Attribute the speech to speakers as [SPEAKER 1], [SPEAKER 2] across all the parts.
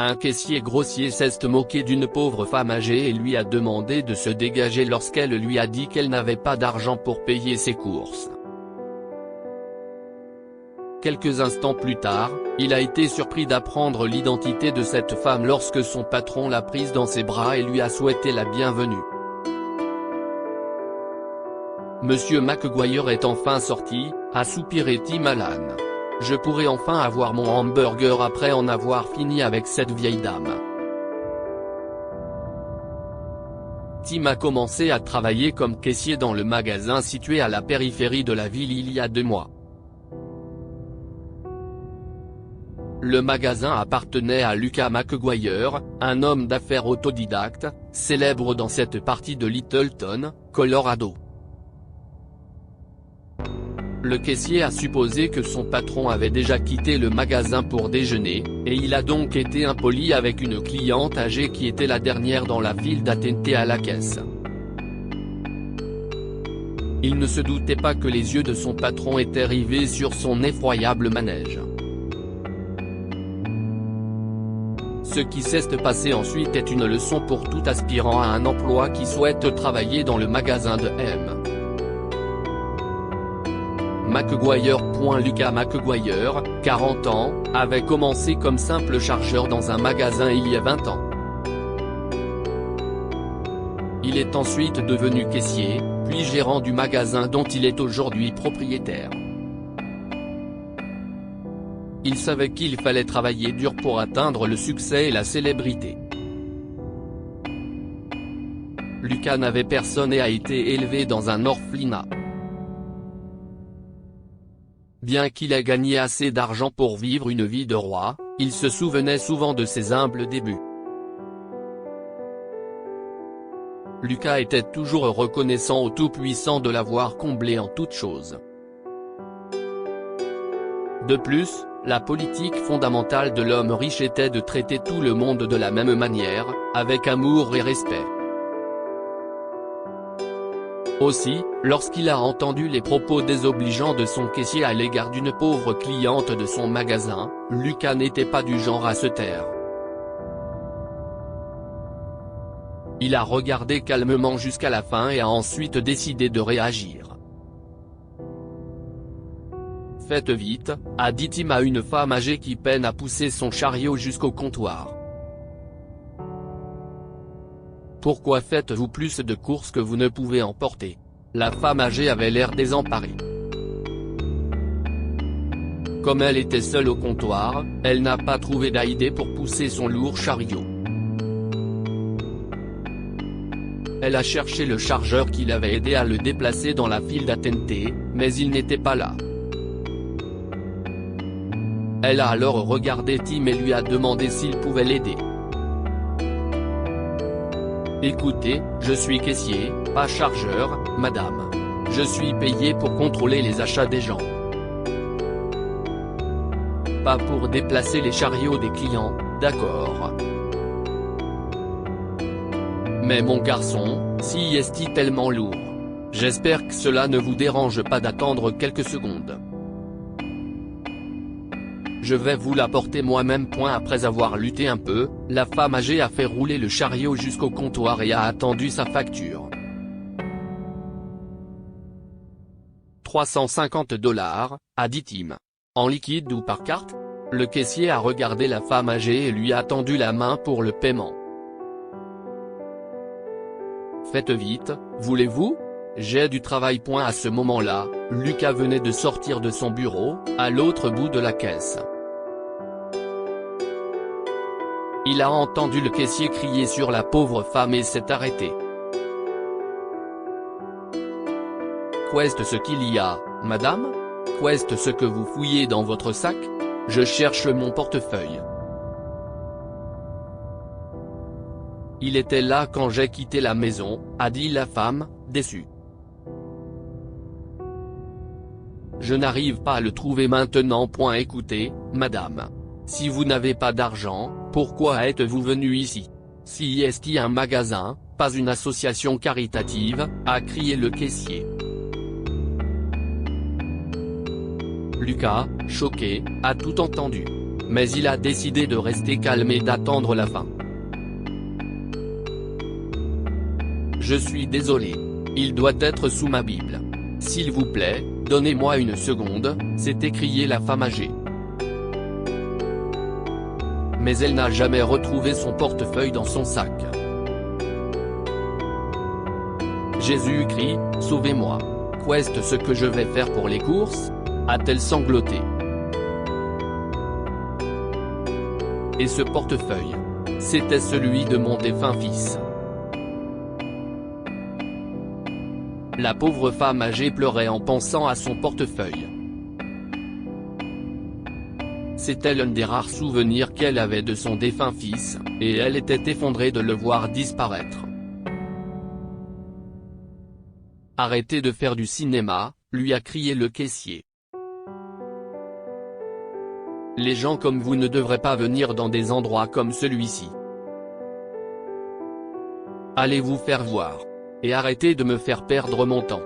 [SPEAKER 1] Un caissier grossier s'est moqué d'une pauvre femme âgée et lui a demandé de se dégager lorsqu'elle lui a dit qu'elle n'avait pas d'argent pour payer ses courses. Quelques instants plus tard, il a été surpris d'apprendre l'identité de cette femme lorsque son patron l'a prise dans ses bras et lui a souhaité la bienvenue. Monsieur McGuire est enfin sorti, a soupiré Tim Allen. Je pourrai enfin avoir mon hamburger après en avoir fini avec cette vieille dame. Tim a commencé à travailler comme caissier dans le magasin situé à la périphérie de la ville il y a 2 mois. Le magasin appartenait à Lucas McGuire, un homme d'affaires autodidacte, célèbre dans cette partie de Littleton, Colorado. Le caissier a supposé que son patron avait déjà quitté le magasin pour déjeuner, et il a donc été impoli avec une cliente âgée qui était la dernière dans la file d'attente à la caisse. Il ne se doutait pas que les yeux de son patron étaient rivés sur son effroyable manège. Ce qui s'est passé ensuite est une leçon pour tout aspirant à un emploi qui souhaite travailler dans le magasin de M. McGuire. Lucas McGuire, 40 ans, avait commencé comme simple chargeur dans un magasin il y a 20 ans. Il est ensuite devenu caissier, puis gérant du magasin dont il est aujourd'hui propriétaire. Il savait qu'il fallait travailler dur pour atteindre le succès et la célébrité. Lucas n'avait personne et a été élevé dans un orphelinat. Bien qu'il ait gagné assez d'argent pour vivre une vie de roi, il se souvenait souvent de ses humbles débuts. Lucas était toujours reconnaissant au Tout-Puissant de l'avoir comblé en toutes choses. De plus, la politique fondamentale de l'homme riche était de traiter tout le monde de la même manière, avec amour et respect. Aussi, lorsqu'il a entendu les propos désobligeants de son caissier à l'égard d'une pauvre cliente de son magasin, Lucas n'était pas du genre à se taire. Il a regardé calmement jusqu'à la fin et a ensuite décidé de réagir. « Faites vite », a dit Tim à une femme âgée qui peine à pousser son chariot jusqu'au comptoir. « Pourquoi faites-vous plus de courses que vous ne pouvez en porter ?» La femme âgée avait l'air désemparée. Comme elle était seule au comptoir, elle n'a pas trouvé d'idée pour pousser son lourd chariot. Elle a cherché le chargeur qui l'avait aidé à le déplacer dans la file d'attente, mais il n'était pas là. Elle a alors regardé Tim et lui a demandé s'il pouvait l'aider. « Écoutez, je suis caissier, pas chargeur, madame. Je suis payé pour contrôler les achats des gens. Pas pour déplacer les chariots des clients, d'accord. Mais mon garçon, si est-il tellement lourd. J'espère que cela ne vous dérange pas d'attendre quelques secondes. Je vais vous l'apporter moi-même. » Après avoir lutté un peu, la femme âgée a fait rouler le chariot jusqu'au comptoir et a attendu sa facture. 350 $, a dit Tim. En liquide ou par carte? Le caissier a regardé la femme âgée et lui a tendu la main pour le paiement. Faites vite, voulez-vous? J'ai du travail. À ce moment-là, Lucas venait de sortir de son bureau, à l'autre bout de la caisse. Il a entendu le caissier crier sur la pauvre femme et s'est arrêté. « Qu'est-ce ce qu'il y a, madame? Qu'est-ce ce que vous fouillez dans votre sac? Je cherche mon portefeuille. » « Il était là quand j'ai quitté la maison, » a dit la femme, déçue. « Je n'arrive pas à le trouver maintenant. Écoutez, madame. Si vous n'avez pas d'argent, pourquoi êtes-vous venu ici? Si est un magasin, pas une association caritative, » a crié le caissier. Lucas, choqué, a tout entendu. mais il a décidé de rester calme et d'attendre la fin. Je suis désolé. Il doit être sous ma Bible. S'il vous plaît, donnez-moi une seconde, s'est écriée la femme âgée. Mais elle n'a jamais retrouvé son portefeuille dans son sac. Jésus crie, « Sauvez-moi. Qu'est-ce ce que je vais faire pour les courses ?» a-t-elle sangloté. Et ce portefeuille, c'était celui de mon défunt fils. La pauvre femme âgée pleurait en pensant à son portefeuille. C'était l'un des rares souvenirs qu'elle avait de son défunt fils, et elle était effondrée de le voir disparaître. « Arrêtez de faire du cinéma », lui a crié le caissier. « Les gens comme vous ne devraient pas venir dans des endroits comme celui-ci. Allez vous faire voir. Et arrêtez de me faire perdre mon temps. »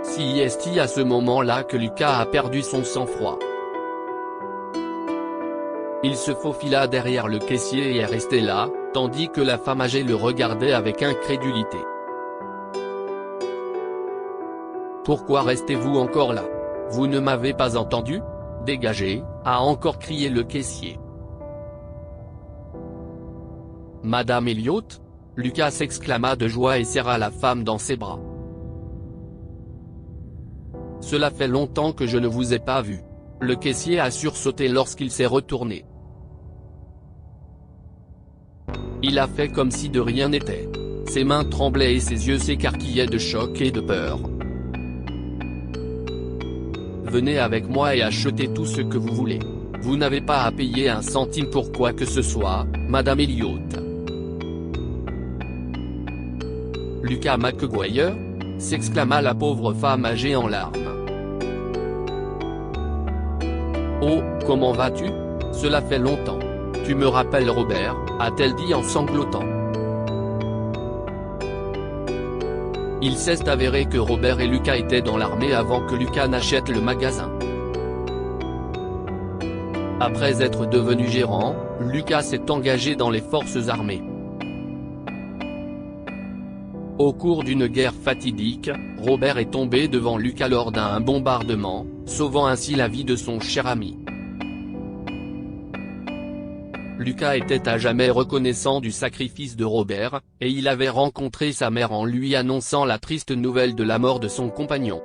[SPEAKER 1] C'est à ce moment-là que Lucas a perdu son sang-froid. Il se faufila derrière le caissier et est resté là, tandis que la femme âgée le regardait avec incrédulité. « Pourquoi restez-vous encore là? Vous ne m'avez pas entendu? Dégagez !» a encore crié le caissier. « Madame Elliott ?» Lucas s'exclama de joie et serra la femme dans ses bras. « Cela fait longtemps que je ne vous ai pas vu. » Le caissier a sursauté lorsqu'il s'est retourné. Il a fait comme si de rien n'était. Ses mains tremblaient et ses yeux s'écarquillaient de choc et de peur. « Venez avec moi et achetez tout ce que vous voulez. Vous n'avez pas à payer un centime pour quoi que ce soit, Madame Elliott. » Lucas McGuire, s'exclama la pauvre femme âgée en larmes. « Oh, comment vas-tu? Cela fait longtemps. Tu me rappelles Robert, a-t-elle dit en sanglotant. Il s'est avéré que Robert et Lucas étaient dans l'armée avant que Lucas n'achète le magasin. Après être devenu gérant, Lucas s'est engagé dans les forces armées. Au cours d'une guerre fatidique, Robert est tombé devant Lucas lors d'un bombardement, sauvant ainsi la vie de son cher ami. Lucas était à jamais reconnaissant du sacrifice de Robert, et il avait rencontré sa mère en lui annonçant la triste nouvelle de la mort de son compagnon.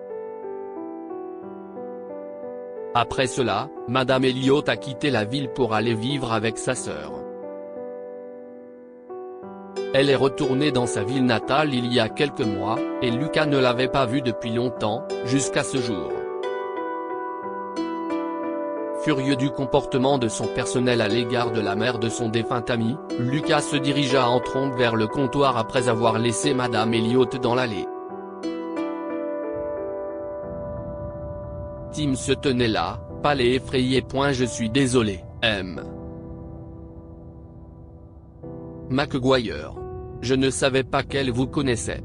[SPEAKER 1] Après cela, Madame Elliott a quitté la ville pour aller vivre avec sa sœur. Elle est retournée dans sa ville natale il y a quelques mois, et Lucas ne l'avait pas vue depuis longtemps, jusqu'à ce jour. Furieux du comportement de son personnel à l'égard de la mère de son défunt ami, Lucas se dirigea en trombe vers le comptoir après avoir laissé Madame Elliott dans l'allée. Tim se tenait là, pâle et effrayé. Je suis désolé, M. McGuire. Je ne savais pas qu'elle vous connaissait.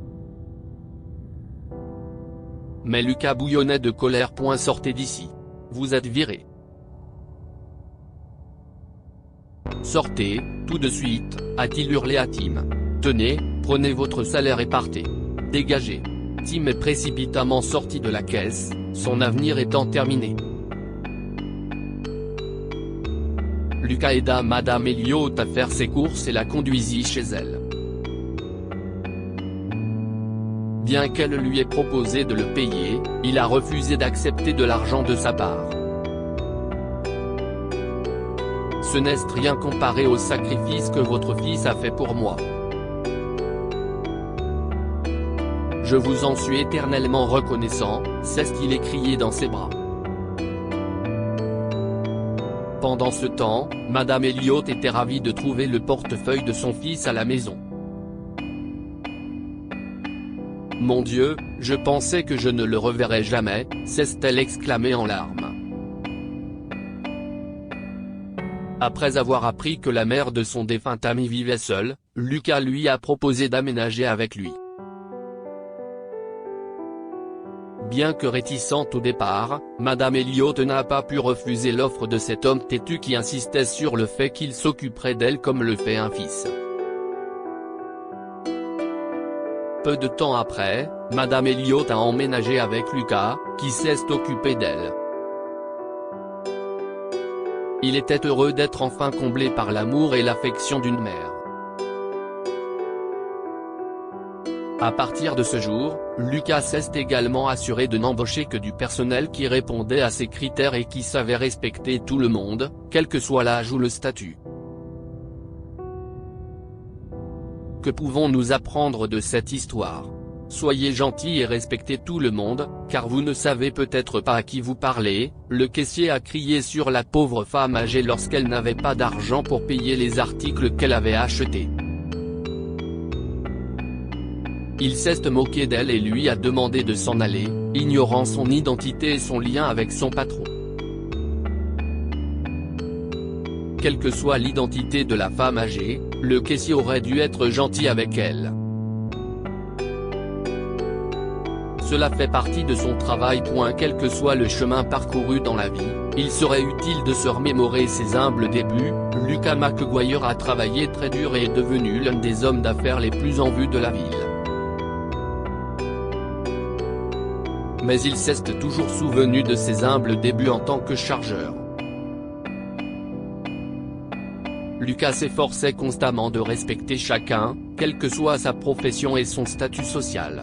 [SPEAKER 1] Mais Lucas bouillonnait de colère. Sortez d'ici. Vous êtes viré. Sortez, tout de suite, a-t-il hurlé à Tim. Tenez, prenez votre salaire et partez. Dégagez. Tim est précipitamment sorti de la caisse, son avenir étant terminé. Lucas aida Madame Elliott à faire ses courses et la conduisit chez elle. Bien qu'elle lui ait proposé de le payer, il a refusé d'accepter de l'argent de sa part. Ce n'est rien comparé au sacrifice que votre fils a fait pour moi. Je vous en suis éternellement reconnaissant, c'est ce qu'il écriait dans ses bras. Pendant ce temps, Madame Elliott était ravie de trouver le portefeuille de son fils à la maison. Mon Dieu, je pensais que je ne le reverrais jamais, s'est-elle exclamée en larmes. Après avoir appris que la mère de son défunt ami vivait seule, Lucas lui a proposé d'aménager avec lui. Bien que réticente au départ, Madame Elliot n'a pas pu refuser l'offre de cet homme têtu qui insistait sur le fait qu'il s'occuperait d'elle comme le fait un fils. Peu de temps après, Madame Elliot a emménagé avec Lucas, qui s'est occupé d'elle. Il était heureux d'être enfin comblé par l'amour et l'affection d'une mère. À partir de ce jour, Lucas s'est également assuré de n'embaucher que du personnel qui répondait à ses critères et qui savait respecter tout le monde, quel que soit l'âge ou le statut. Que pouvons-nous apprendre de cette histoire? Soyez gentils et respectez tout le monde, car vous ne savez peut-être pas à qui vous parlez. Le caissier a crié sur la pauvre femme âgée lorsqu'elle n'avait pas d'argent pour payer les articles qu'elle avait achetés. Il s'est moqué d'elle et lui a demandé de s'en aller, ignorant son identité et son lien avec son patron. Quelle que soit l'identité de la femme âgée, le caissier aurait dû être gentil avec elle. Cela fait partie de son travail. Quel que soit le chemin parcouru dans la vie, il serait utile de se remémorer ses humbles débuts. Lucas McGuire a travaillé très dur et est devenu l'un des hommes d'affaires les plus en vue de la ville. Mais il s'est toujours souvenu de ses humbles débuts en tant que chargeur. Lucas s'efforçait constamment de respecter chacun, quelle que soit sa profession et son statut social.